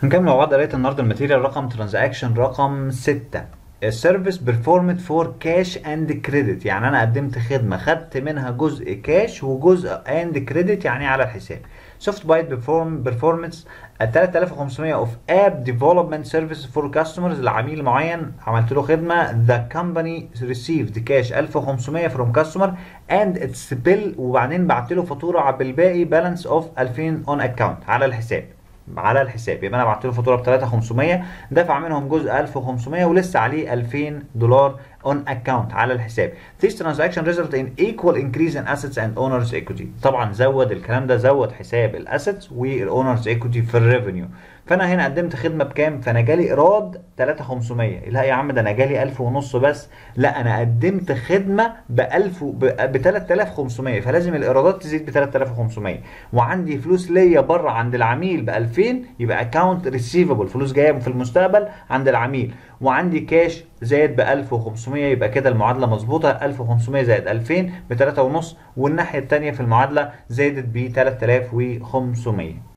هنكمل مع بعض قرايه النهارده الماتيريال رقم ترانزاكشن رقم 6. السيرفيس بيرفورمد فور كاش اند كريدت، يعني انا قدمت خدمه خدت منها جزء كاش وجزء اند كريدت يعني على الحساب. سوفت بايت بيرفورمانس 3500 اوف اب ديفلوبمنت سيرفيس فور كاستمرز، لعميل معين عملت له خدمه. ذا كومباني ريسيفد كاش 1500 فروم كاستمر اند اتس بيل، وبعدين بعت له فاتوره بالباقي بالانس اوف 2000 اون اكونت على الحساب. يبقى انا بعت له فاتوره ب 3500، دفع منهم جزء 1500 ولسه عليه $2000 on account على الحساب. This transaction result in equal increase in assets and owners equity. طبعا زود الكلام ده، زود حساب الاسيتس والاونرز ايكوتي في الريفينيو. فانا هنا قدمت خدمه بكام؟ فانا جالي ايراد 3500. لا يا عم، ده انا جالي 1000 ونص بس. لا، انا قدمت خدمه ب 1000 ب 3500، فلازم الايرادات تزيد ب 3500. وعندي فلوس ليا بره عند العميل ب 2000، يبقى اكونت ريسيفبل، فلوس جايه في المستقبل عند العميل. وعندي كاش زائد ب 1500، يبقى كده المعادله مظبوطه. 1500 زائد 2000 ب 3 ونص، والناحيه الثانيه في المعادله زادت ب 3500.